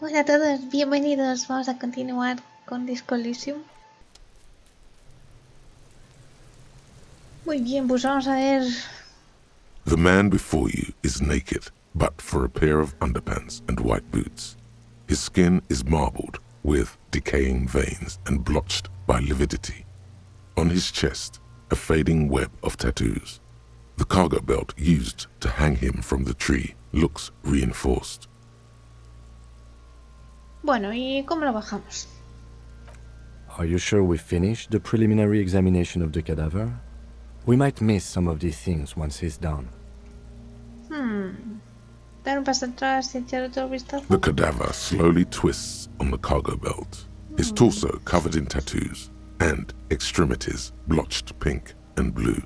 Hola a todos, bienvenidos. Vamos a continuar con Disco Elysium. Muy bien, pues vamos a ver. The man before you is naked, but for a pair of underpants and white boots. His skin is marbled with decaying veins and blotched by lividity. On his chest, a fading web of tattoos. The cargo belt used to hang him from the tree looks reinforced. Bueno, ¿y cómo lo bajamos? Are you sure we finished the preliminary examination of the cadaver? We might miss some of these things once he's done. Dar un paso atrás y echar otro vistazo. The cadaver slowly twists on the cargo belt, his torso covered in tattoos and extremities blotched pink and blue.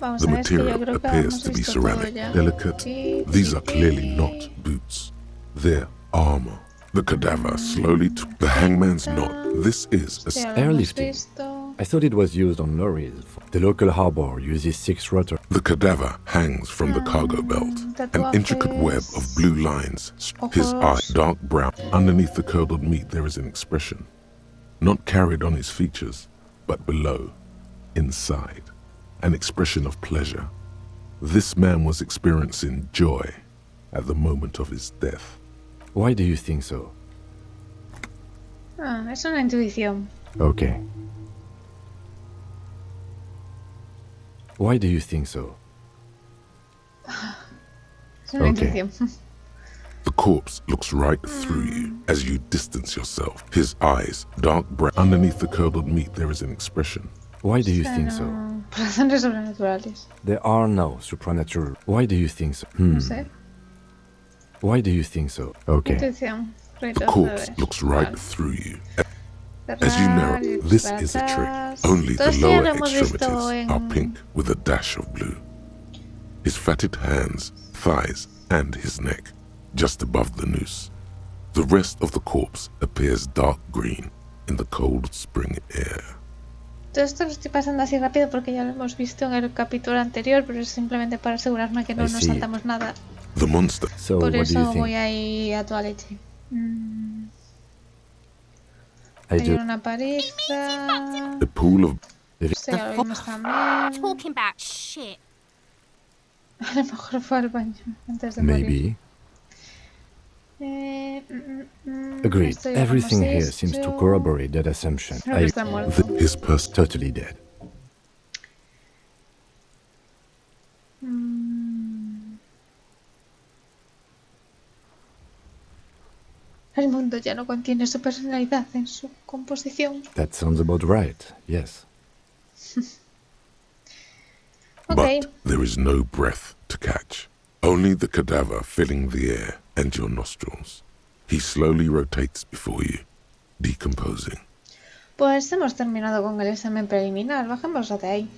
Vamos The a ver, es que yo material creo que appears hemos to be visto todo ceramic, ya. delicate. Sí, These sí, are clearly sí. not boots. They're armor. The cadaver slowly took the hangman's knot. This is Sí, a ya lo hemos Airlifting. visto. I thought it was used on lorries. The local harbor uses 6 rotors. The cadaver hangs from the cargo belt. An intricate web of blue lines. His eye dark brown. Underneath the curdled meat there is an expression. Not carried on his features, but below, inside. An expression of pleasure. This man was experiencing joy at the moment of his death. Why do you think so? Es una intuición. Okay. Why do you think so? Es una Okay. intuición. The corpse looks right through you as you distance yourself. His eyes, dark brown. Underneath the curdled meat there is an expression. Why do you think so? Por razones sobrenaturales. There are no supernatural. Why do you think so? No sé. Why do you think so? Okay. Intuición. The corpse looks right through you. As you narrow, this is a trick. Only the lower extremities are pink with a dash of blue. His fatted hands, thighs, and his neck, just above the noose. The rest of the corpse appears dark green in the cold spring air. Todo esto lo estoy pasando así rápido porque ya lo hemos visto en el capítulo anterior, pero es simplemente para asegurarme que no I nos see. saltamos nada. The monster. So Por what do eso you voy think? ahí a toda leche. I Hay do. una pareja. A pool of Sí, ya lo vimos también. Talking about shit. A lo mejor fue al baño antes de morir. Maybe. Agreed. Agreed. Everything here seems to corroborate that assumption. Creo que está muerto. his person. Totally dead. El mundo ya no contiene su personalidad en su composición. That sounds about right. Yes. Ok. But there is no breath to catch. Only the cadaver filling the air and your nostrils. He slowly rotates before you, decomposing. Pues hemos terminado con el examen preliminar. Bajemos de ahí.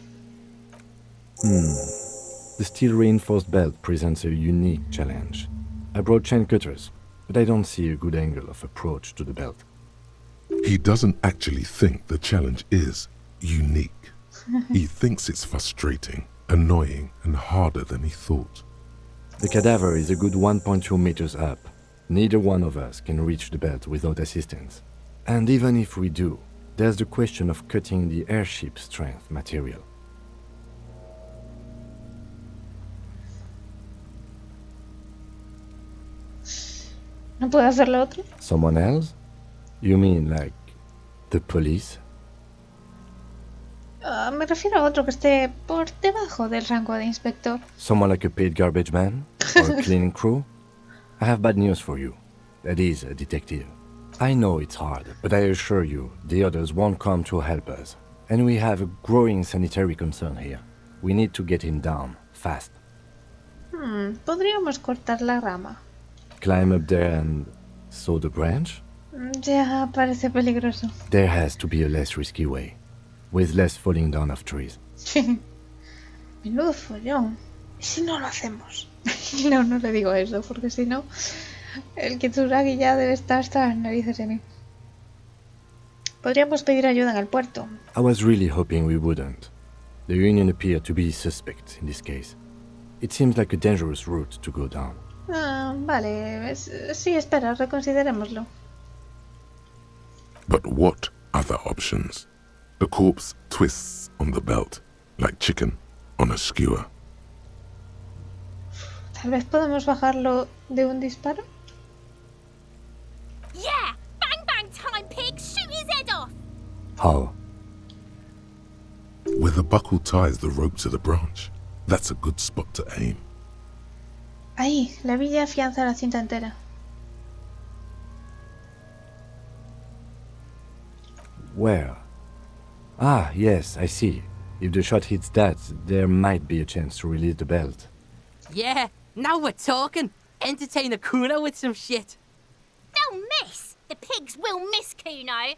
The steel reinforced belt presents a unique challenge. I brought chain cutters, but I don't see a good angle of approach to the belt. He doesn't actually think the challenge is unique. He thinks it's frustrating, annoying, and harder than he thought. The cadaver is a good 1.2 meters up. Neither one of us can reach the belt without assistance. And even if we do, there's the question of cutting the airship strength material. ¿No puedo hacerlo otro? Someone else? You mean like the police? Me refiero a otro que esté por debajo del rango de inspector. Someone like a paid garbage man? Or a cleaning crew? I have bad news for you. That is a detective. I know it's hard, but I assure you, the others won't come to help us. And we have a growing sanitary concern here. We need to get him down, fast. Podríamos cortar la rama. Climb up there and saw the branch? Ya parece peligroso. There has to be a less risky way, with less falling down of trees. Menudo follón. ¿Y si no lo hacemos? No, no le digo eso, porque si no, el Kitsuragi ya debe estar hasta las narices de mí. Podríamos pedir ayuda en el puerto. I was really hoping we wouldn't. The Union appeared to be suspect in this case. It seems like a dangerous route to go down. Vale. Sí, espera, reconsiderémoslo. But what other options? The corpse twists on the belt, like chicken on a skewer. Tal vez podemos bajarlo de un disparo. Yeah! Bang bang time, pig! Shoot his head off! How? Where the buckle ties the rope to the branch. That's a good spot to aim. Ahí, la villa afianza la cinta entera. Where? Ah, yes, I see. If the shot hits that, there might be a chance to release the belt. Yeah, now we're talking. Entertain a Kuno with some shit. They'll miss! The pigs will miss Kuno!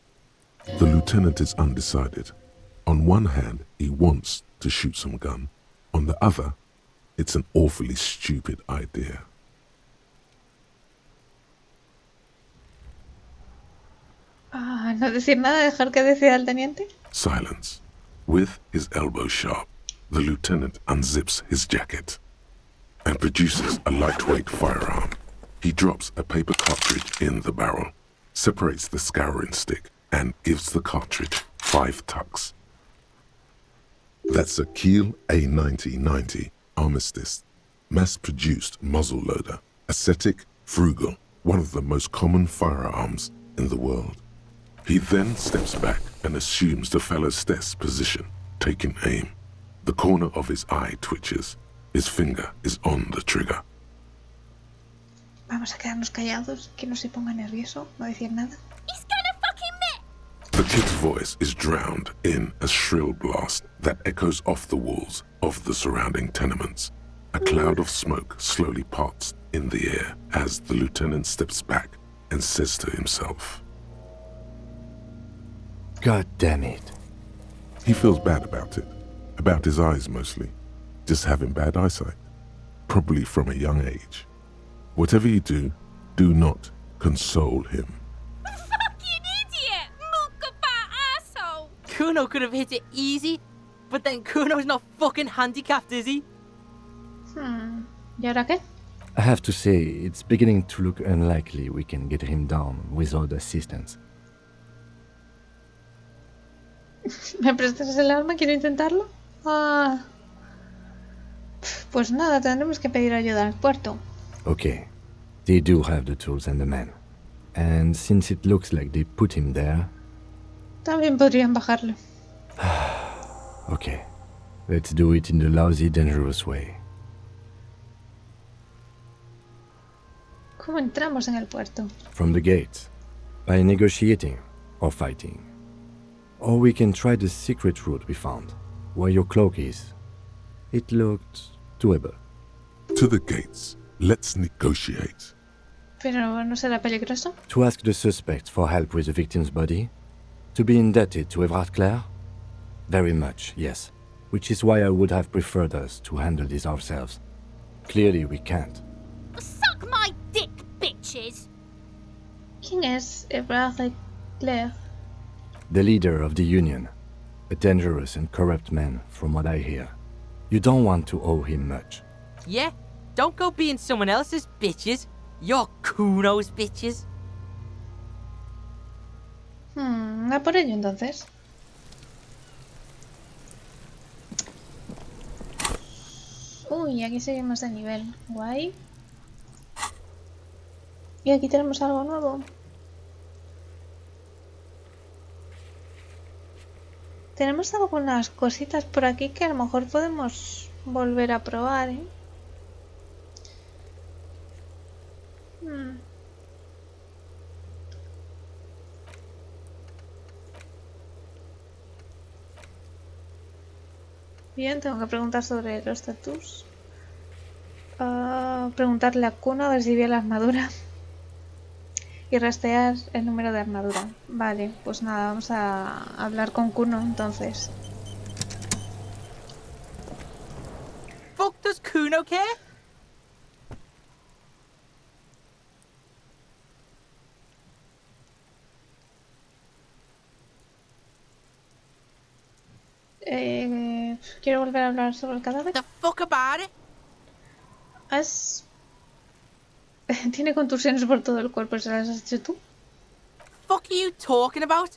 The lieutenant is undecided. On one hand, he wants to shoot some gun. On the other, it's an awfully stupid idea. No decir nada, dejar que decida el teniente. Silence. With his elbow sharp, the lieutenant unzips his jacket and produces a lightweight firearm. He drops a paper cartridge in the barrel, separates the scouring stick, and gives the cartridge 5 tucks. That's a Kiel A9090 Armistice, mass-produced muzzle loader, ascetic, frugal, one of the most common firearms in the world. He then steps back and assumes the fellow's desk position, taking aim. The corner of his eye twitches. His finger is on the trigger. Vamos a quedarnos callados, que no se ponga nervioso, no decir nada. He's gonna fucking miss! The kid's voice is drowned in a shrill blast that echoes off the walls of the surrounding tenements. A cloud of smoke slowly parts in the air as the lieutenant steps back and says to himself, God damn it. he feels bad about it, about his eyes mostly, just having bad eyesight, probably from a young age. Whatever you do not console him. Fucking idiot! Mookabat asshole! Kuno could have hit it easy, but then Kuno's not fucking handicapped, is he? ¿Y ahora qué? I have to say, it's beginning to look unlikely we can get him down without assistance. ¿Me prestas el arma? ¿Quiero intentarlo? Pues nada, tendremos que pedir ayuda al puerto. Okay, they do have the tools and the men. And since it looks like they put him there... También podrían bajarlo. Okay, let's do it in the lousy, dangerous way. ¿Cómo entramos en el puerto? From the gates, by negotiating or fighting. Or we can try the secret route we found, where your cloak is. It looked doable. To the gates. Let's negotiate. Pero ¿no será peligroso? To ask the suspect for help with the victim's body? To be indebted to Everard Clare? Very much, yes. Which is why I would have preferred us to handle this ourselves. Clearly we can't. Suck my dick, bitches! ¿Quién es Everard Clare? The leader of the Union. A dangerous and corrupt man, from what I hear. You don't want to owe him much. Yeah, don't go being someone else's bitches. You're Kuno's bitches. A por ello entonces. Uy, aquí seguimos de nivel. Guay. Y aquí tenemos algo nuevo. Tenemos algunas cositas por aquí que a lo mejor podemos volver a probar, ¿eh? Bien, tengo que preguntar sobre los tatús. Preguntarle a Kuno a ver si vio la armadura. Y rastrear el número de armadura. Vale, pues nada, vamos a hablar con Kuno entonces. Fuck does Kuno care? Quiero volver a hablar sobre el cadáver. The fuck about it? Tiene contusiones por todo el cuerpo. ¿Se las has hecho tú? Fuck are you talking about?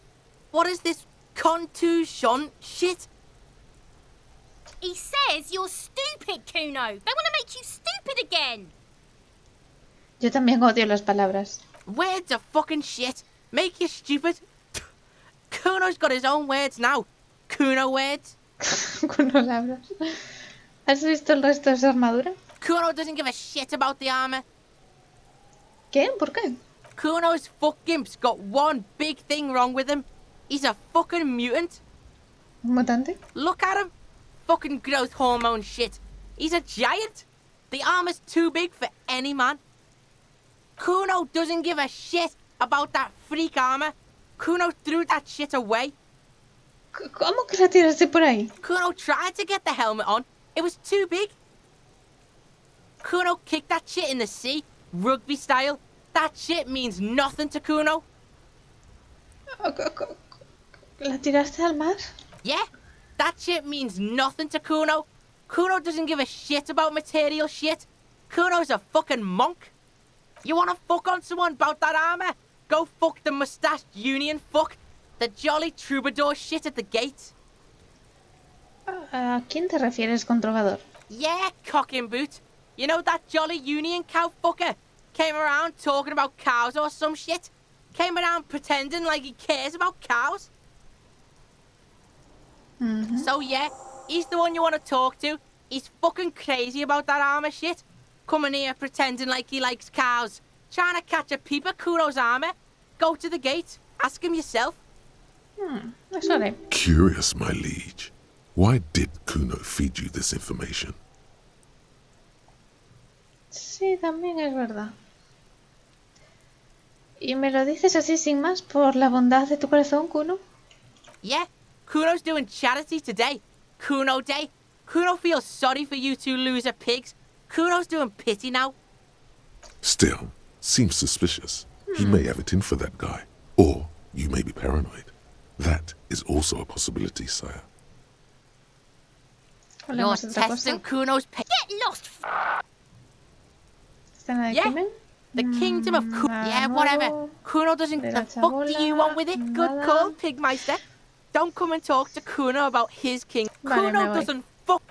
What is this contusion shit? He says you're stupid, Kuno. They want to make you stupid again. Yo también odio las palabras. Words are fucking shit. Make you stupid. Kuno's got his own words now. Kuno words. Con palabras. ¿Has visto el resto de su armadura? Kuno doesn't give a shit about the armor. ¿Qué? ¿Por qué? Kuno's fuck gimp's got one big thing wrong with him. He's a fucking mutant. ¿Un mutante? Look at him. Fucking growth hormone shit. He's a giant. The armor's too big for any man. Kuno doesn't give a shit about that freak armor. Kuno threw that shit away. ¿Cómo que la tiraste por ahí? Kuno tried to get the helmet on. It was too big. Kuno kicked that shit in the sea, rugby style. That shit means nothing to Kuno. ¿La tiraste al mar? Yeah, that shit means nothing to Kuno. Kuno doesn't give a shit about material shit. Kuno's a fucking monk. You wanna fuck on someone about that armor? Go fuck the mustached union fuck. The jolly troubadour shit at the gate. ¿A quién te refieres con trovador? Yeah, cock and boot. You know that jolly union cow fucker? Came around talking about cows or some shit? Came around pretending like he cares about cows? So yeah, he's the one you want to talk to. He's fucking crazy about that armor shit. Coming here pretending like he likes cows. Trying to catch a peep at Kuno's armor. Go to the gate. Ask him yourself. Eso haré. Curious, my liege. Why did Kuno feed you this information? Sí, también es verdad. ¿Y me lo dices así sin más por la bondad de tu corazón, Kuno? Yeah, Kuno's doing charity today. Kuno Day. Kuno feels sorry for you two loser pigs. Kuno's doing pity now. Still, seems suspicious. He may have it in for that guy. Or you may be paranoid. That is also a possibility, sire. You're Hablemos de otra cosa. testing Kuno's Get lost. ¿Escena de Yeah. crimen? The kingdom of Kuno. Yeah, whatever. Kuno doesn't. De The la fuck do you want with it? Good nada. call, Pigmeister. Don't come and talk to Kuno about his king. Vale, me Kuno voy. doesn't fuck.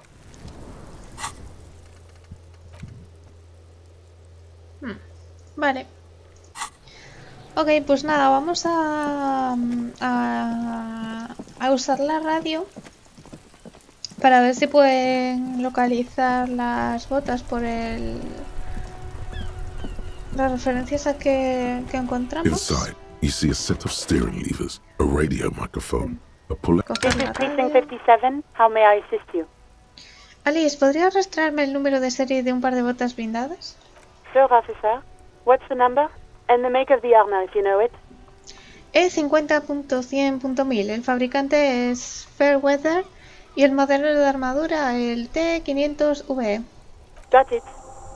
Vale. Ok, pues nada, vamos a usar la radio para ver si pueden localizar las botas por el... las referencias a que encontramos. Inside, you see a set of steering levers, a radio microphone, a pull-out. Coger la radio. Precinct 57. How may I assist you? Alice, ¿podrías rastrearme el número de serie de un par de botas blindadas? Sure, officer. What's the number? And the make of the armor, if you know it. E50.100.1000. El fabricante es Fairweather y el modelo de armadura el T500VE. Got it.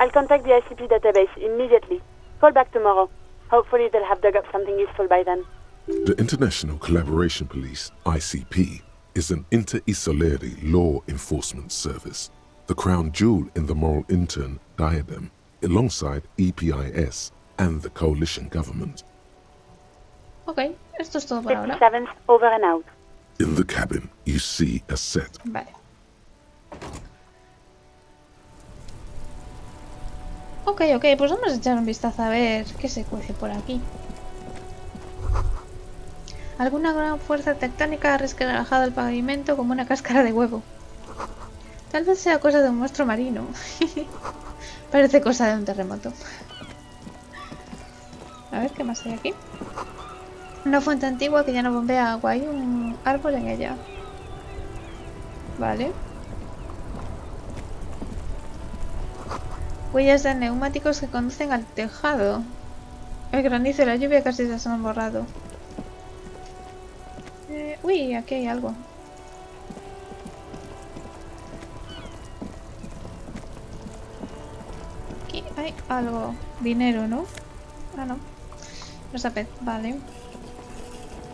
I'll contact the ICP database immediately. Call back tomorrow. Hopefully they'll have dug up something useful by then. The International Collaboration Police, ICP, is an inter-Isolari law enforcement service, the crown jewel in the moral intern diadem, alongside EPIS and the coalition government. Ok, esto es todo por ahora. 57's over and out. In the cabin, you see a set. Vale. Ok, pues vamos a echar un vistazo a ver qué se cuece por aquí. Alguna gran fuerza tectónica ha resquebrajado el pavimento como una cáscara de huevo. Tal vez sea cosa de un monstruo marino. Parece cosa de un terremoto. A ver, ¿qué más hay aquí? Una fuente antigua que ya no bombea agua. Hay un árbol en ella. Vale. Huellas de neumáticos que conducen al tejado. El granizo y la lluvia casi se han borrado. Uy, aquí hay algo. Aquí hay algo. Dinero, ¿no? Ah, no. Los apet, vale.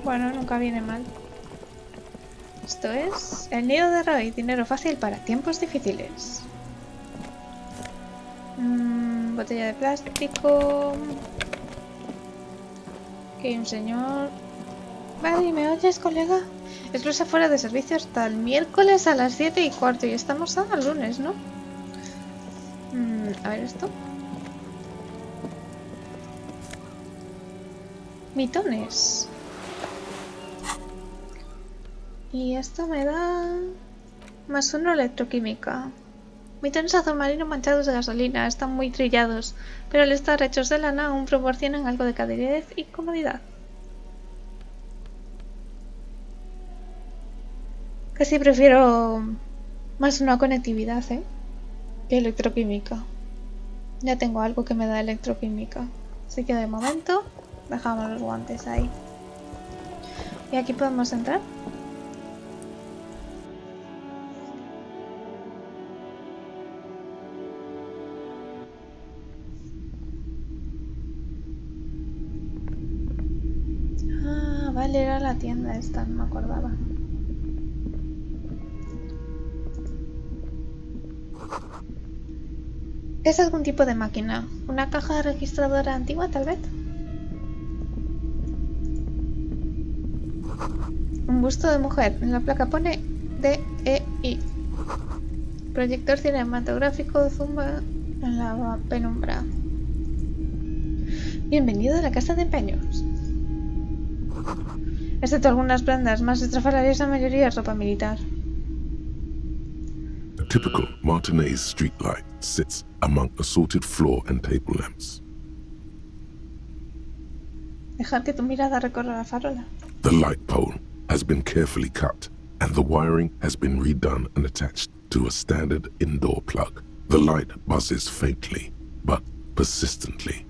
Bueno, nunca viene mal. Esto es el nido de Roy. Dinero fácil para tiempos difíciles. Botella de plástico. Aquí hay un señor. Vale, ¿me oyes, colega? Exclusa fuera de servicio hasta el miércoles a las 7:15 y estamos a lunes, ¿no? A ver esto. Mitones. Y esto me da... +1 electroquímica. Mitones azul marino manchados de gasolina. Están muy trillados, pero al estar hechos de lana aún proporcionan algo de calidez y comodidad. Casi prefiero +1 conectividad, que electroquímica. Ya tengo algo que me da electroquímica. Así que de momento dejamos los guantes ahí. ¿Y aquí podemos entrar? Ah, vale, era la tienda esta, no me acordaba. ¿Es algún tipo de máquina? ¿Una caja registradora antigua, tal vez? Un busto de mujer. En la placa pone DEI. Proyector cinematográfico zumba en la penumbra. Bienvenido a la casa de empeños. Excepto algunas prendas más estrafalarias, la mayoría es ropa militar. A typical Martinez streetlight sits among assorted floor and table lamps. Dejar que tu mirada recorra la farola. The light pole has been carefully cut, and the wiring has been redone and attached to a standard indoor plug. The light buzzes faintly, but persistently.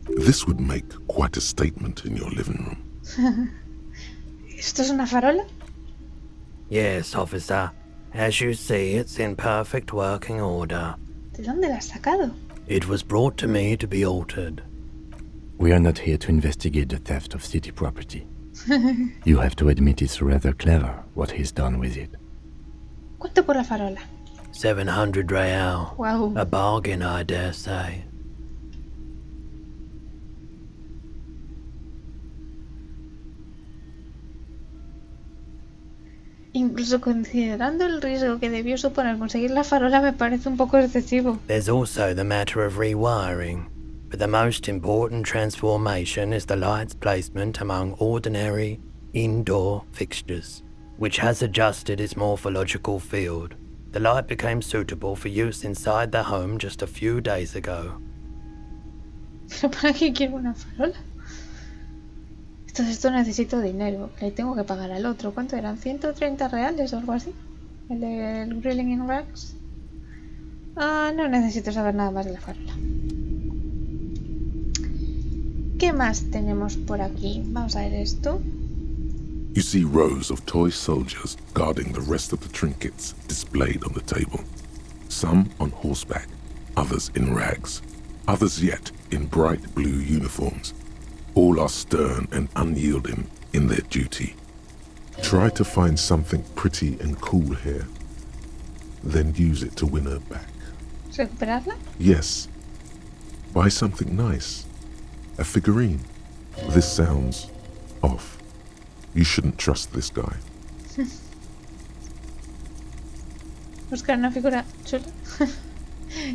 This would make quite a statement in your living room. ¿Esto es una farola? Yes, officer. As you see, it's in perfect working order. ¿De dónde la has sacado? It was brought to me to be altered. We are not here to investigate the theft of city property. You have to admit it's rather clever what he's done with it. ¿Cuánto por la farola? 700 real. Wow. A bargain, I dare say. Incluso considerando el riesgo que debió suponer conseguir la farola, me parece un poco excesivo. There's also the matter of rewiring, but the most important transformation is the light's placement among ordinary indoor fixtures, which has adjusted its morphological field. The light became suitable for use inside the home just a few days ago. ¿Pero para qué quiero una farola? Esto necesito dinero. Le tengo que pagar al otro. ¿Cuánto eran? ¿130 reales o algo así? El del Grilling in Rags. Ah, no necesito saber nada más de la farola. ¿Qué más tenemos por aquí? Vamos a ver esto. You see rows of toy soldiers guarding the rest of the trinkets displayed on the table. Some on horseback, others in rags, others yet in bright blue uniforms. All are stern and unyielding in their duty. Try to find something pretty and cool here, then use it to win her back. ¿Recuperarla? Yes. Buy something nice. A figurine. This sounds off. You shouldn't trust this guy. Buscar una figura chula.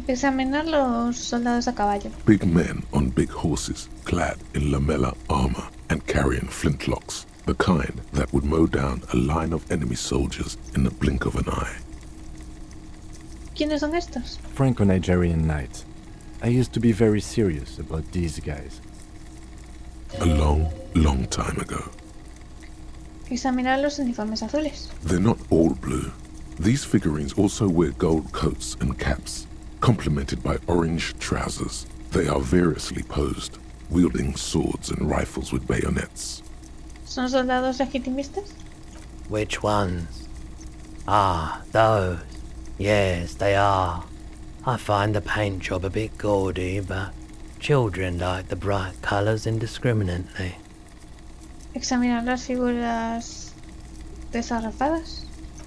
Examinar los soldados a caballo. Big men on big horses, clad in lamella armor and carrying flintlocks, the kind that would mow down a line of enemy soldiers in the blink of an eye. ¿Quiénes son estos? Franco-Nigerian knights. I used to be very serious about these guys. A long, long time ago. Examinar los uniformes azules. They're not all blue. These figurines also wear gold coats and caps, complemented by orange trousers. They are variously posed, wielding swords and rifles with bayonets. ¿Son soldados legitimistas? Which ones? Ah, those. Yes, they are. I find the paint job a bit gaudy, but children like the bright colours indiscriminately. Examinar las figuras desarrapadas.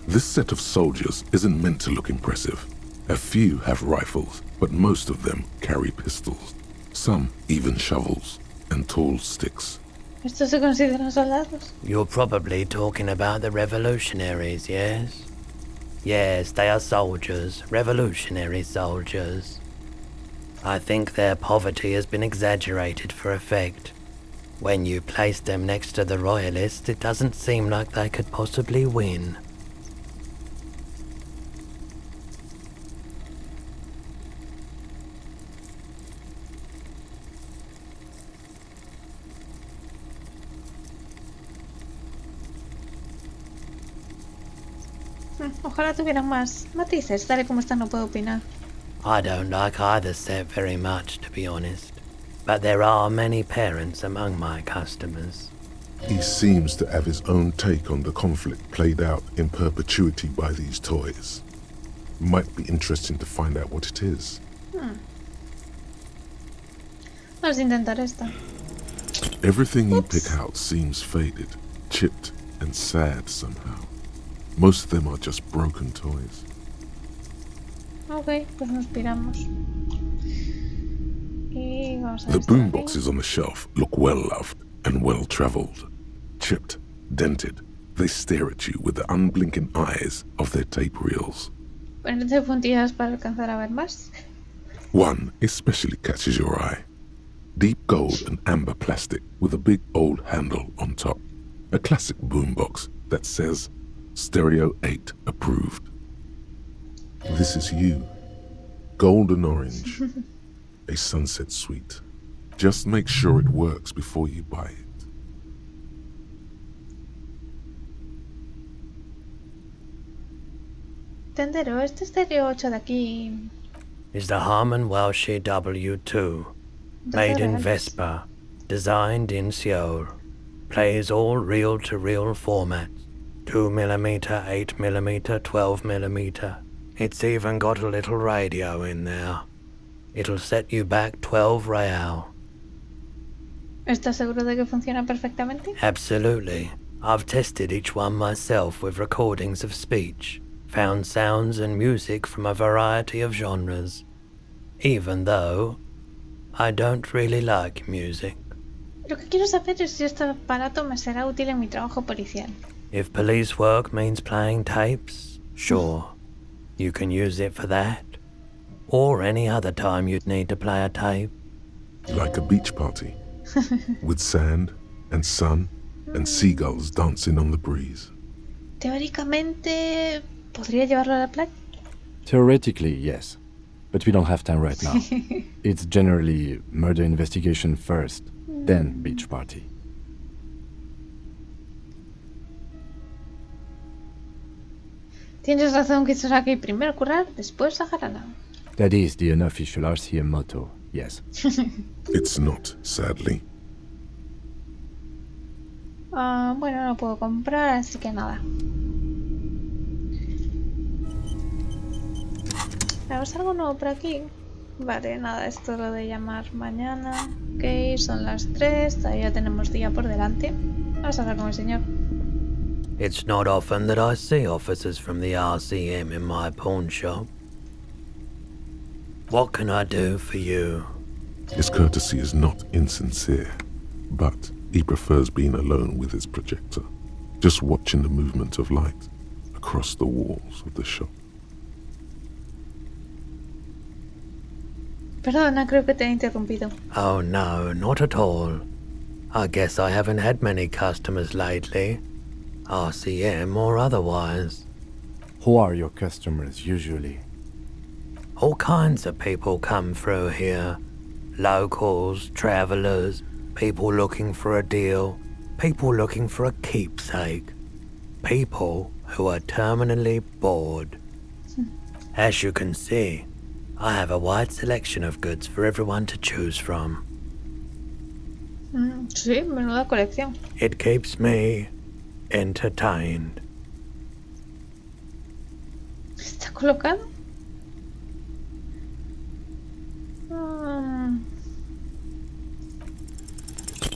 This set of soldiers isn't meant to look impressive. A few have rifles, but most of them carry pistols. Some even shovels and tall sticks. ¿Estos se consideran soldados? You're probably talking about the revolutionaries, yes? Yes, they are soldiers, revolutionary soldiers. I think their poverty has been exaggerated for effect. When you place them next to the royalists, it doesn't seem like they could possibly win. Ojalá tuvieran más matices, tal y como está no puedo opinar. I don't like either set very much, to be honest. But there are many parents among my customers. He seems to have his own take on the conflict played out in perpetuity by these toys. Might be interesting to find out what it is. Vamos a intentar esta. Everything you pick out seems faded, chipped, and sad somehow. Most of them are just broken toys. Ok, pues nos piramos. Y vamos a The ver esta de aquí. boomboxes on the shelf look well-loved and well-traveled. Chipped, dented, they stare at you with the unblinking eyes of their tape reels. Ponerte puntillas para alcanzar a ver más. One especially catches your eye. Deep gold and amber plastic with a big old handle on top. A classic boombox that says Stereo 8 approved. This is you. Golden orange. A sunset suite. Just make sure it works before you buy it. Tendero, este Stereo 8 de aquí. Is the Harman Welsh W2, made in Vespa, designed in Seoul, plays all reel-to-reel formats, 2mm, 8mm, 12mm. It's even got a little radio in there. It'll set you back 12 real. ¿Estás seguro de que funciona perfectamente? Absolutely. I've tested each one myself with recordings of speech, found sounds and music from a variety of genres, even though I don't really like music. Lo que quiero saber es si este aparato me será útil en mi trabajo policial. If police work means playing tapes, sure, you can use it for that. Or any other time you'd need to play a tape. Like a beach party. With sand and sun and seagulls dancing on the breeze. Teóricamente, ¿podría llevarlo a la playa? Theoretically, yes. But we don't have time right now. It's generally murder investigation first, then beach party. Tienes razón que será que primero curar, después la jarana. That is the unofficial RCM motto, yes. It's not, sadly. Bueno, no puedo comprar, así que nada. ¿Tenemos algo nuevo por aquí? Vale, nada, esto es lo de llamar mañana. Ok, son las 3, todavía tenemos día por delante. Vamos a hablar con el señor. It's not often that I see officers from the RCM in my pawn shop. What can I do for you? His courtesy is not insincere, but he prefers being alone with his projector, just watching the movement of light across the walls of the shop. Perdona, creo que te he interrumpido. Oh no, not at all. I guess I haven't had many customers lately, RCM or otherwise. Who are your customers usually? All kinds of people come through here. Locals, travellers, people looking for a deal, people looking for a keepsake, people who are terminally bored. As you can see, I have a wide selection of goods for everyone to choose from. Sí, menuda colección. It keeps me entertained. ¿Está colocado?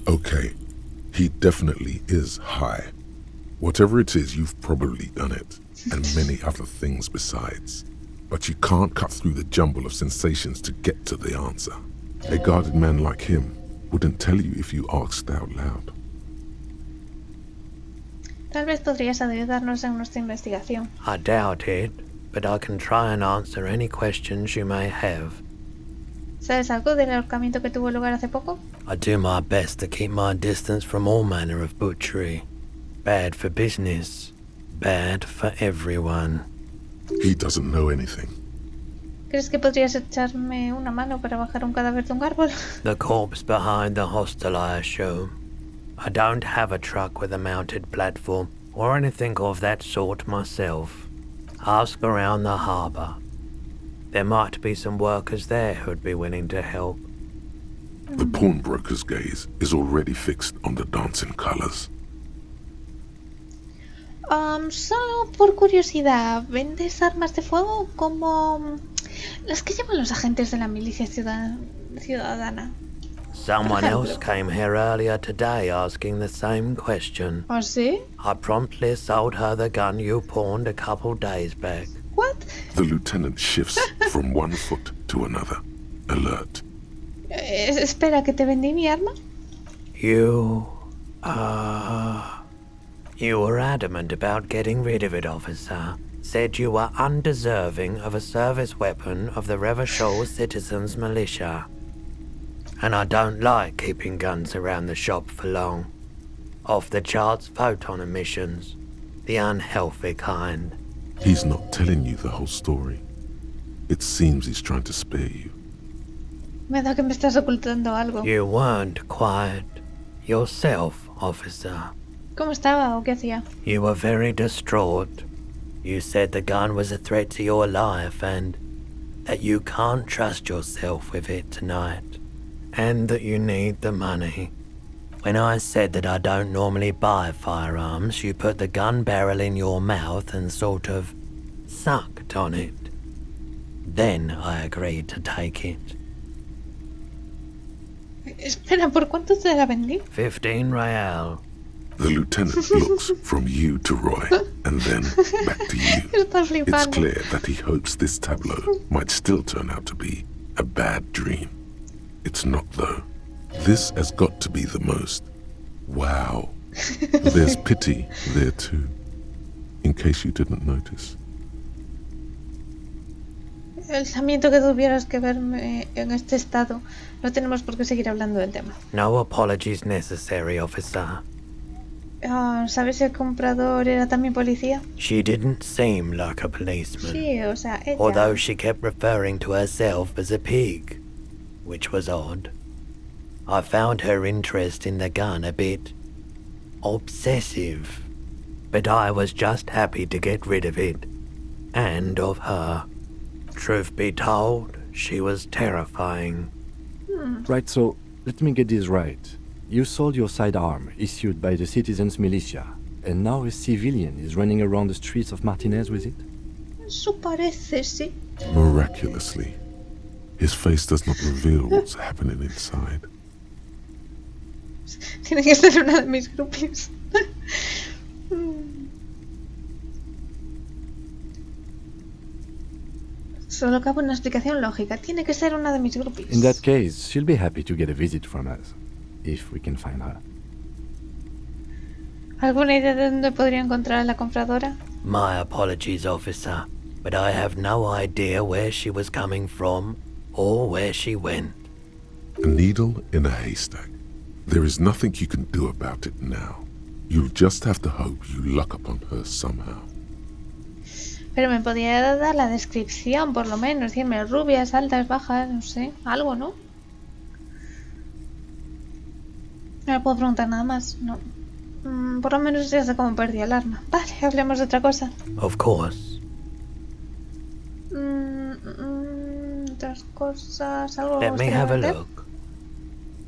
Okay, he definitely is high. Whatever it is, you've probably done it, and many other things besides. but you can't cut through the jumble of sensations to get to the answer. A guarded man like him wouldn't tell you if you asked out loud. Tal vez podrías ayudarnos en nuestra investigación. I doubt it, but I can try and answer any questions you may have. ¿Sabes algo del ahorcamiento que tuvo lugar hace poco? I do my best to keep my distance from all manner of butchery. Bad for business, bad for everyone. He doesn't know anything. ¿Crees que podrías echarme una mano para bajar un cadáver de un árbol? The corpse behind the hostel, I assume. I don't have a truck with a mounted platform or anything of that sort myself. Ask around the harbour. There might be some workers there who'd be willing to help. The pawnbroker's gaze is already fixed on the dancing colors. Solo por curiosidad, ¿vendes armas de fuego como las que llevan los agentes de la milicia ciudadana? Someone else came here earlier today asking the same question. ¿Ah, sí? I promptly sold her the gun you pawned a couple days back. What? The lieutenant shifts from one foot to another, alert. Espera, ¿que te vendí mi arma? You were adamant about getting rid of it, officer. Said you were undeserving of a service weapon of the Revachol Citizens Militia. And I don't like keeping guns around the shop for long. Off the charts photon emissions. The unhealthy kind. He's not telling you the whole story. It seems he's trying to spare you. Me da que me estás ocultando algo. You weren't quiet yourself, officer. ¿Cómo estaba o qué hacía? You were very distraught. You said the gun was a threat to your life and that you can't trust yourself with it tonight. And that you need the money. When I said that I don't normally buy firearms, you put the gun barrel in your mouth and sort of sucked on it. Then I agreed to take it. Espera, ¿por cuánto te la vendí? 15 real. The lieutenant looks from you to Roy, and then back to you. Estás It's flipando. clear that he hopes this tableau might still turn out to be a bad dream. It's not, though. This has got to be the most. Wow. There's pity there, too. In case you didn't notice. El pensamiento que tuvieras que verme en este estado. No tenemos por qué seguir hablando del tema. No apologies necessary, officer. ¿Sabes si el comprador era también policía? She didn't seem like a policeman. Sí, o sea, ella. Although she kept referring to herself as a pig, which was odd. I found her interest in the gun a bit obsessive, but I was just happy to get rid of it, and of her. Truth be told, she was terrifying. Right, so let me get this right. You sold your sidearm, issued by the Citizens Militia, and now a civilian is running around the streets of Martinez with it? Eso parece, sí. Miraculously, his face does not reveal what's happening inside. Tiene que ser una de mis groupies. Solo cabe una explicación lógica. Tiene que ser una de mis groupies. In that case, she'll be happy to get a visit from us, if we can find her. ¿Alguna idea de dónde podría encontrar a la compradora? My apologies, officer, but I have no idea where she was coming from or where she went. A needle in a haystack. There is nothing you can do about it now. You'll just have to hope you luck upon her somehow. Pero me podría dar la descripción, por lo menos. Decirme rubias, altas, bajas, no sé. Algo, ¿no? No le puedo preguntar nada más, no. Por lo menos ya sé cómo perdí el arma. Vale, hablemos de otra cosa. Of course. Otras cosas, algo. Let me gustaría have a vender. look.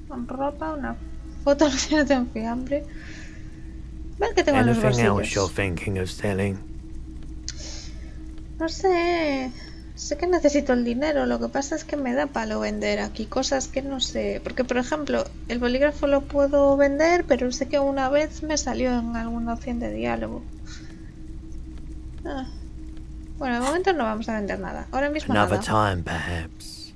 Con ropa, una foto alucinante en fiambre. Ver que tengo en los Anything else bolsillos. you're thinking of selling? No sé. Sé que necesito el dinero. Lo que pasa es que me da palo vender aquí cosas que no sé. Porque, por ejemplo, el bolígrafo lo puedo vender, pero sé que una vez me salió en alguna opción de diálogo. Bueno, de momento no vamos a vender nada. Ahora mismo Another nada. time, perhaps.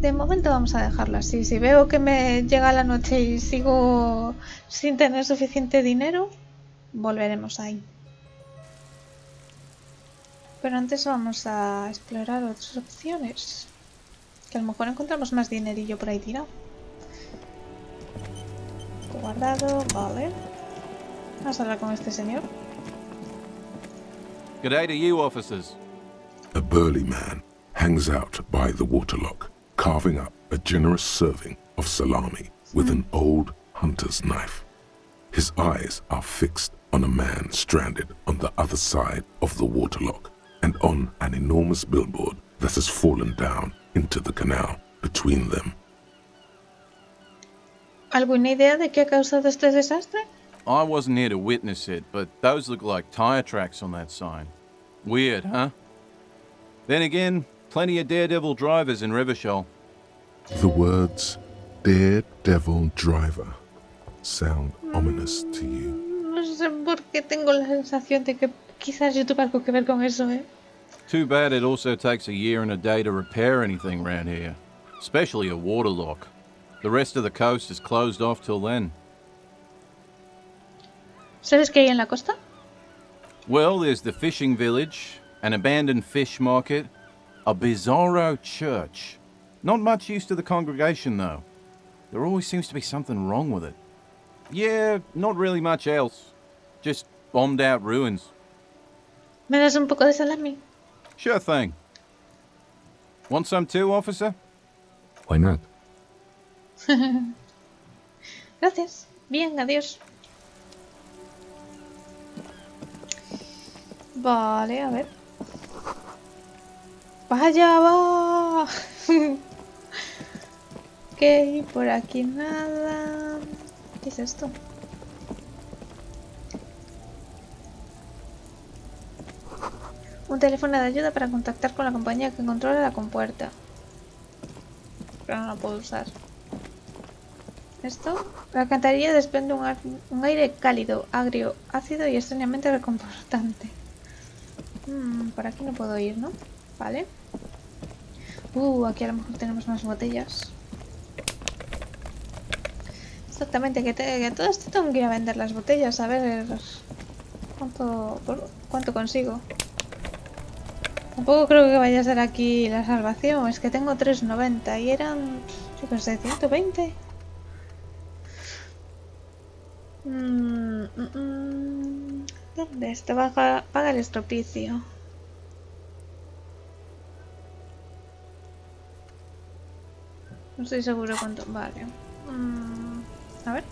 De momento vamos a dejarlo así. Si veo que me llega la noche y sigo sin tener suficiente dinero, volveremos ahí. Pero antes vamos a explorar otras opciones. Que a lo mejor encontramos más dinerillo por ahí tirado. Guardado, vale. Vamos a hablar con este señor. G'day to you, officers. A burly man hangs out by the waterlock, carving up a generous serving of salami with an old hunter's knife. His eyes are fixed on a man stranded on the other side of the waterlock and on an enormous billboard that has fallen down into the canal between them. ¿Alguna idea de qué ha causado este desastre? I wasn't here to witness it, but those look like tire tracks on that sign. Weird, huh? Then again, plenty of daredevil drivers in Rivershoal. The words daredevil driver sound ominous to you. No sé por qué tengo la sensación de que quizás yo tuve algo que ver con eso, ¿eh? Too bad it also takes a year and a day to repair anything around here, especially a waterlock. The rest of the coast is closed off till then. ¿Sabes qué hay en la costa? Well, there's the fishing village, an abandoned fish market, a bizarro church. Not much use to the congregation, though. There always seems to be something wrong with it. Yeah, not really much else. Just bombed out ruins. ¿Me das un poco de salami? Sure thing. Want some too, officer? Why not? Gracias. Bien, adiós. Vale, a ver. ¡Vaya, va! Ok, por aquí nada. ¿Qué es esto? Un teléfono de ayuda para contactar con la compañía que controla la compuerta. Pero no lo puedo usar. Esto. La alcantarilla desprende un aire cálido, agrio, ácido y extrañamente reconfortante. Por aquí no puedo ir, ¿no? Vale. Aquí a lo mejor tenemos más botellas. Exactamente, que todo esto tengo que ir a vender las botellas, a ver cuánto consigo. Tampoco creo que vaya a ser aquí la salvación, es que tengo 3,90 y eran, yo qué sé, 120. ¿Dónde está? Paga el estropicio. No estoy seguro cuánto. Vale. A ver.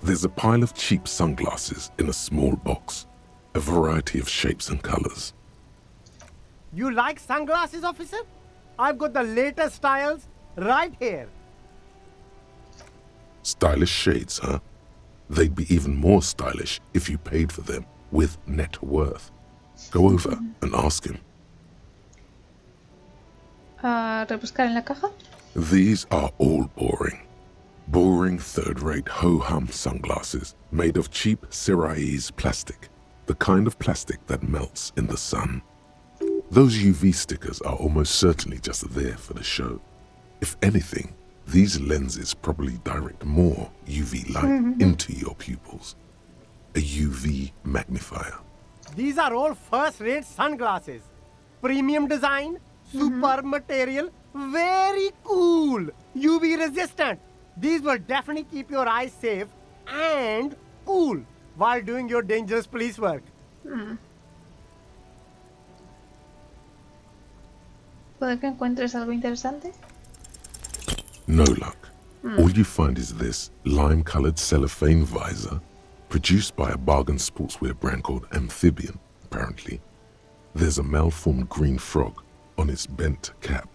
There's a pile of cheap sunglasses in a small box, a variety of shapes and colors. You like sunglasses, officer? I've got the latest styles right here. Stylish shades, huh? They'd be even more stylish if you paid for them with net worth. Go over and ask him. Rebuscar en la caja. These are all boring. Boring third-rate ho-hum sunglasses made of cheap Syrahese plastic, the kind of plastic that melts in the sun. Those UV stickers are almost certainly just there for the show. If anything, these lenses probably direct more UV light into your pupils. A UV magnifier. These are all first-rate sunglasses. Premium design, superb material, very cool, UV resistant. These will definitely keep your eyes safe and cool while doing your dangerous police work. ¿Puede que encuentres algo interesante? No luck. All you find is this lime-colored cellophane visor, produced by a bargain sportswear brand called Amphibian, apparently. There's a malformed green frog on its bent cap.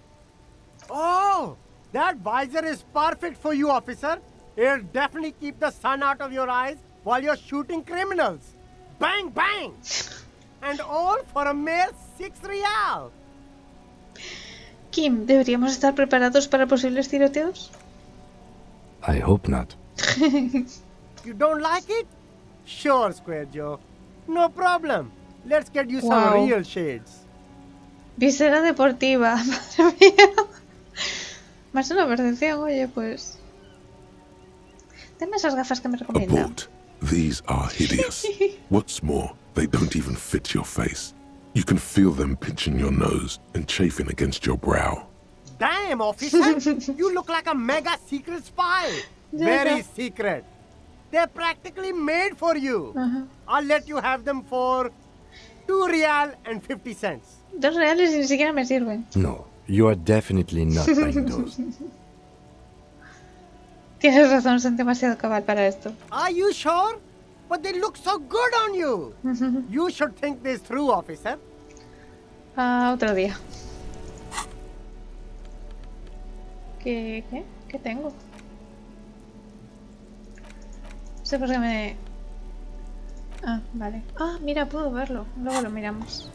Oh, that visor is perfect for you, officer. It'll definitely keep the sun out of your eyes while you're shooting criminals. Bang, bang! And all for a mere 6 real. Kim, ¿deberíamos estar preparados para posibles tiroteos? I hope not. You don't like it? Sure, Square Joe. No problem. Let's get you some Wow. real shades. Visera deportiva, madre mía. Más una percepción, oye, pues. Deme esas gafas que me recomienda. Abort. These are hideous. What's more, they don't even fit your face. You can feel them pinching your nose and chafing against your brow. Damn, officer! You look like a mega secret spy. Very secret. They're practically made for you. I'll let you have them for $2.50. 2 reales y ni siquiera me sirven. No, you are definitely not buying those. Tienes razón, son demasiado cabal para esto. Are you sure? But they look so good on you. You should think this through, officer. Otro día. ¿Qué tengo? No sé por qué me... vale. Mira, puedo verlo. Luego lo miramos.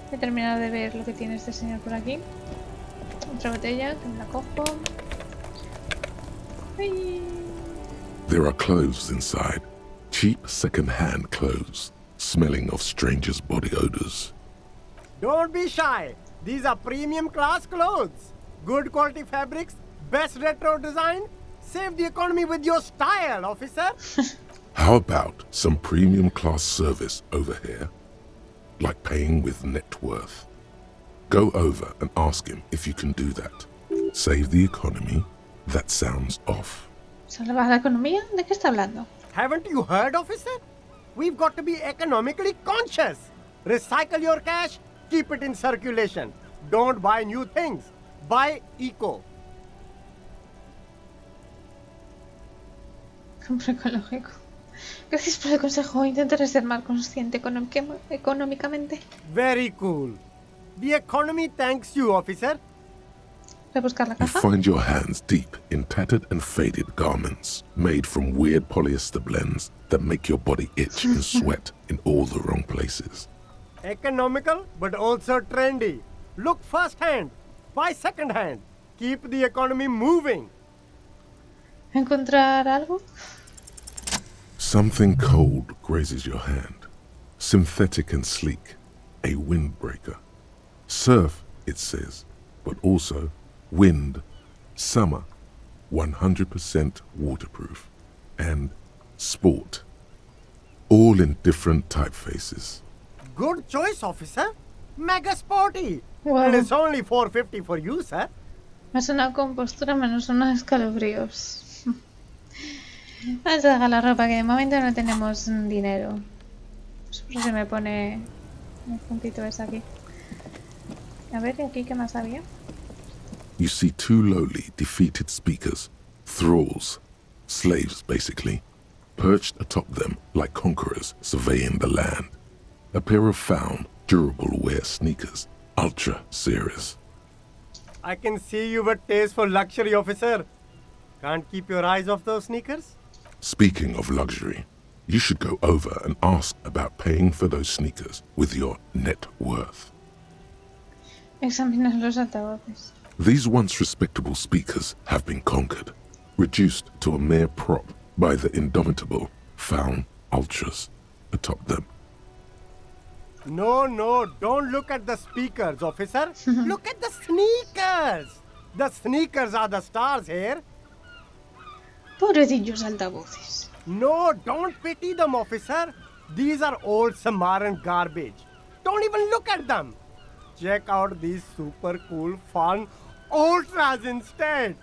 Voy a terminar de ver lo que tiene este señor por aquí. Otra botella, que me la cojo. ¡Ay! There are clothes inside. Cheap second-hand clothes, smelling of strangers' body odors. Don't be shy. These are premium class clothes. Good quality fabrics, best retro design. Save the economy with your style, officer. How about some premium class service over here? Like paying with net worth. Go over and ask him if you can do that. Save the economy. That sounds off. ¿Salvar la economía? ¿De qué está hablando? Haven't you heard, officer? We've got to be economically conscious. Recycle your cash, keep it in circulation. Don't buy new things. Buy eco. Compra ecológico. Gracias por el consejo. Intentaré ser más consciente económicamente. Very cool. The economy thanks you, officer. Voy a buscar la You caja. find your hands deep in tattered and faded garments made from weird polyester blends that make your body itch and sweat in all the wrong places. Economical, but also trendy. Look first-hand. Buy second-hand. Keep the economy moving. ¿Encontrar algo? Something cold grazes your hand. Synthetic and sleek. A windbreaker. Surf, it says, but also wind, summer, 100% waterproof, and sport. All in different typefaces. Good choice, officer. Mega sporty. Wow. And it's only $4.50 for you, sir. Más una compostura menos unos escalofríos. Vamos a dejar la ropa, que de momento no tenemos dinero. Por se me pone el puntito ese aquí. A ver, ¿y aquí qué más había? You see two lowly, defeated speakers, thralls, slaves basically, perched atop them like conquerors surveying the land. A pair of found, durable wear sneakers, ultra serious. I can see you've a taste for luxury, officer. Can't keep your eyes off those sneakers? Speaking of luxury, you should go over and ask about paying for those sneakers with your net worth. Examinar los altavoces. These once respectable speakers have been conquered, reduced to a mere prop by the indomitable found ultras atop them. No, don't look at the speakers, officer. Look at the sneakers. The sneakers are the stars here. Pobrecillos altavoces. No, don't pity them, officer. These are old Samaran garbage. Don't even look at them. Check out these super cool, fun ultras instead.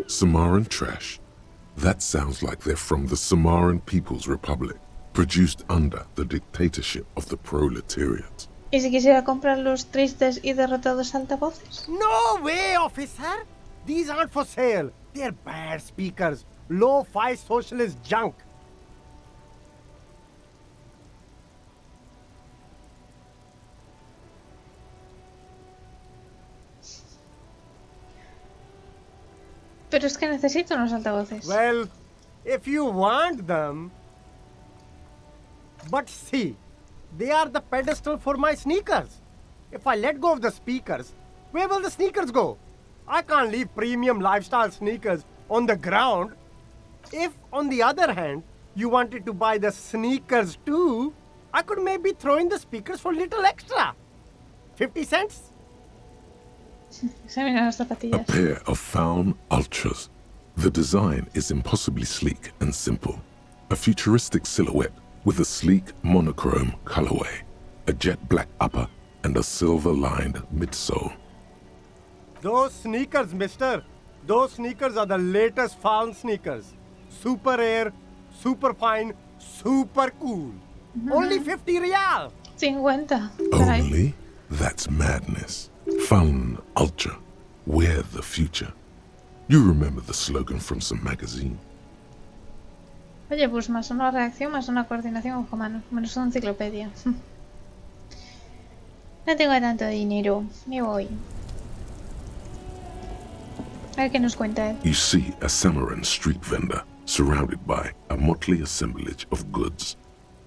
Samaran trash. That sounds like they're from the Samaran People's Republic, produced under the dictatorship of the proletariat. ¿Y si quisiera comprar los tristes y derrotados altavoces? No way, officer. These aren't for sale. They're bad speakers. Low-fi socialist junk. Pero es que necesito unos altavoces. Well, if you want them... But see, they are the pedestal for my sneakers. If I let go of the speakers, where will the sneakers go? I can't leave premium lifestyle sneakers on the ground. If, on the other hand, you wanted to buy the sneakers too, I could maybe throw in the speakers for little extra. 50 cents? Examina las A zapatillas. pair of Faun Ultras. The design is impossibly sleek and simple. A futuristic silhouette with a sleek monochrome colorway, a jet black upper, and a silver-lined midsole. Those sneakers, mister. Those sneakers are the latest Faun sneakers. Super air, super fine, super cool. Only 50 real. 50. Caray. Only? That's madness. Faun Ultra. Wear the future. You remember the slogan from some magazine. Oye, pues más una reacción, más una coordinación ojo-mano. Menos una enciclopedia. No tengo tanto dinero. Me voy. A ver qué nos cuenta él. You see a Samaran street vendor surrounded by a motley assemblage of goods.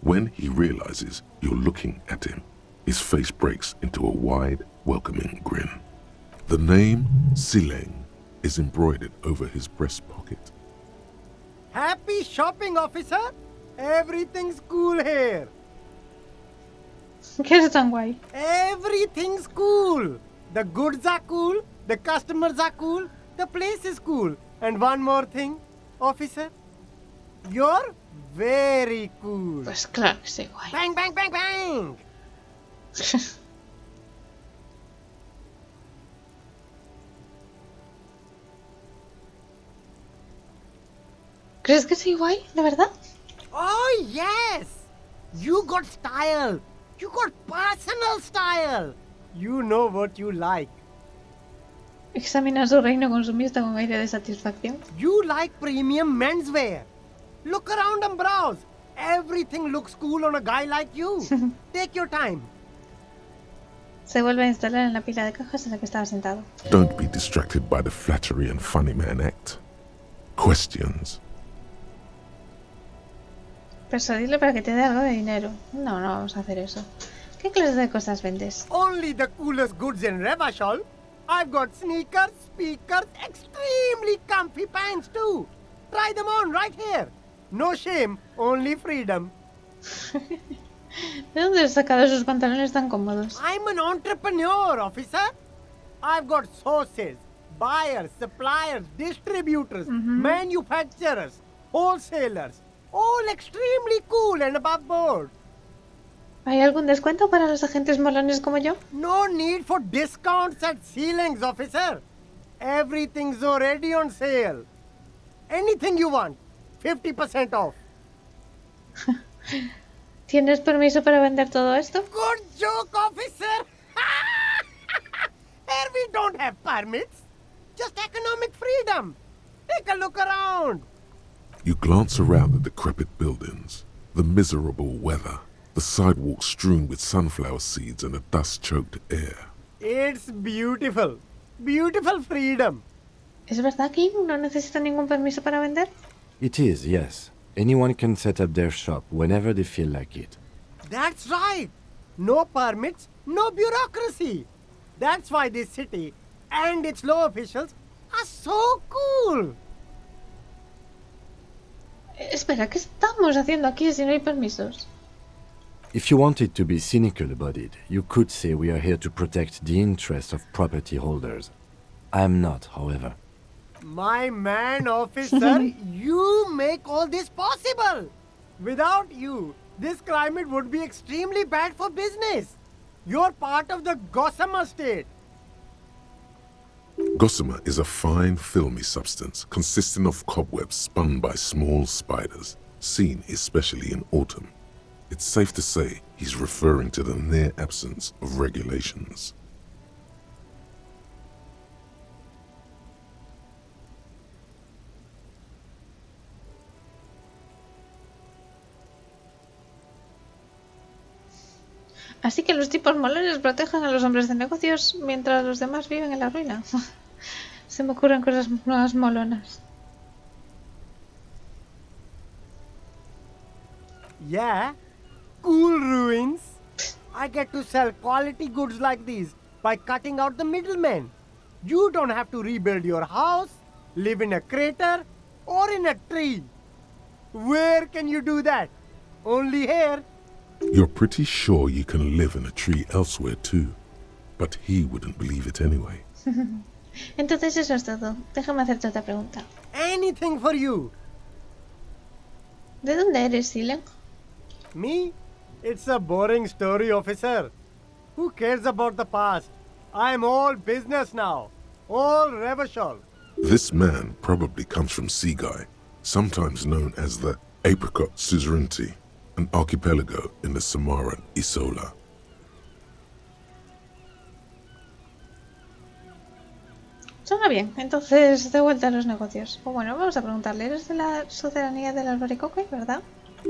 When he realizes you're looking at him, his face breaks into a wide, welcoming grin. The name Sileng is embroidered over his breast pocket. Happy shopping, officer. Everything's cool here. ¿Qué es tan guay? Everything's cool. The goods are cool. The customers are cool. The place is cool. And one more thing, officer. You're very cool. Pues claro que sí, guay. Bang, bang, bang, bang. ¿Crees que sí, guay? ¿De verdad? Oh, yes. You got style. You got personal style. You know what you like. Examina su reino consumista con aire de satisfacción. You like premium menswear. Look around and browse. Everything looks cool on a guy like you. Take your time. Se vuelve a instalar en la pila de cajas en la que estaba sentado. Don't be distracted by the flattery and funny man act. Questions. Persuadirle para que te dé algo de dinero. No, no vamos a hacer eso. ¿Qué clase de cosas vendes? Only the coolest goods in Revachol. I've got sneakers, speakers, extremely comfy pants too. Try them on right here. No shame, only freedom. ¿De dónde has sacado esos pantalones tan cómodos? I'm an entrepreneur, officer. I've got sources, buyers, suppliers, distributors, manufacturers, wholesalers, all extremely cool and above board. ¿Hay algún descuento para los agentes molones como yo? No need for discounts at ceilings, officer. Everything's already on sale. Anything you want, 50% off. ¿Tienes permiso para vender todo esto? Good joke, officer. Here we don't have permits, just economic freedom. Take a look around. You glance around the decrepit buildings, the miserable weather, the sidewalks strewn with sunflower seeds and a dust-choked air. It's beautiful. Beautiful freedom. ¿Es verdad que no necesita ningún permiso para vender? It is, yes. Anyone can set up their shop whenever they feel like it. That's right. No permits, no bureaucracy. That's why this city and its law officials are so cool. Espera, ¿qué estamos haciendo aquí si no hay permisos? If you wanted to be cynical about it, you could say we are here to protect the interests of property holders. I am not, however. My man, officer, you make all this possible. Without you, this climate would be extremely bad for business. You're part of the gossamer state. Gossamer is a fine, filmy substance consisting of cobwebs spun by small spiders, seen especially in autumn. It's safe to say he's referring to the near absence of regulations. Así que los tipos molones protegen a los hombres de negocios mientras los demás viven en la ruina. Se me ocurren cosas más molonas. Yeah, cool ruins. I get to sell quality goods like these by cutting out the middlemen. You don't have to rebuild your house, live in a crater, or in a tree. Where can you do that? Only here. You're pretty sure you can live in a tree elsewhere too, but he wouldn't believe it anyway. Entonces eso es todo. Déjame hacerte otra pregunta. Anything for you. ¿De dónde eres, Silen? Me? It's a boring story, officer. Who cares about the past? I'm all business now. All Revachol. This man probably comes from Seaguy, sometimes known as the Apricot Suzerainty, an archipelago in the Samoan Isola. Suena bien. Entonces, de vuelta a los negocios. O bueno, vamos a preguntarle. ¿Eres de la soberanía del albaricoque, verdad?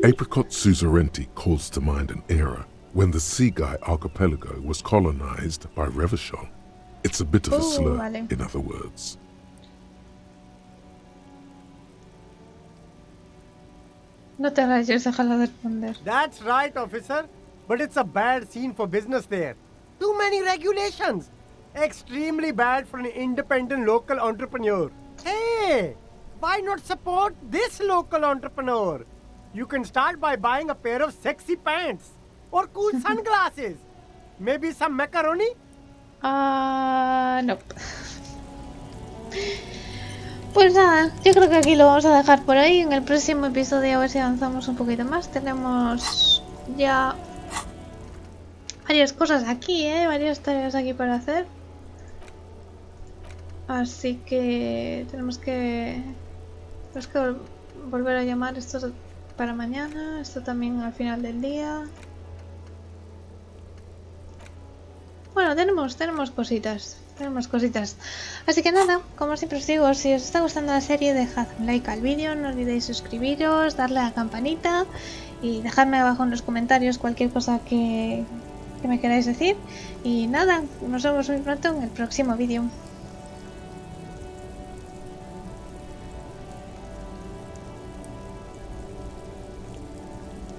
Apricot Suzerainty calls to mind an era when the Seaguy archipelago was colonized by Revachol. It's a bit of a slur, vale. in other words. No te rayes, déjala de responder. That's right, officer. But it's a bad scene for business there. Too many regulations. Extremely bad for an independent local entrepreneur. Hey, why not support this local entrepreneur? You can start by buying a pair of sexy pants or cool sunglasses. Maybe some macaroni? No. Pues nada, yo creo que aquí lo vamos a dejar por ahí. En el próximo episodio a ver si avanzamos un poquito más. Tenemos ya varias cosas aquí, varias tareas aquí para hacer. Así que tenemos que volver a llamar esto para mañana, esto también al final del día. Bueno, tenemos cositas. Así que nada, como siempre os digo, si os está gustando la serie, dejad un like al vídeo, no olvidéis suscribiros, darle a la campanita y dejadme abajo en los comentarios cualquier cosa que me queráis decir. Y nada, nos vemos muy pronto en el próximo vídeo.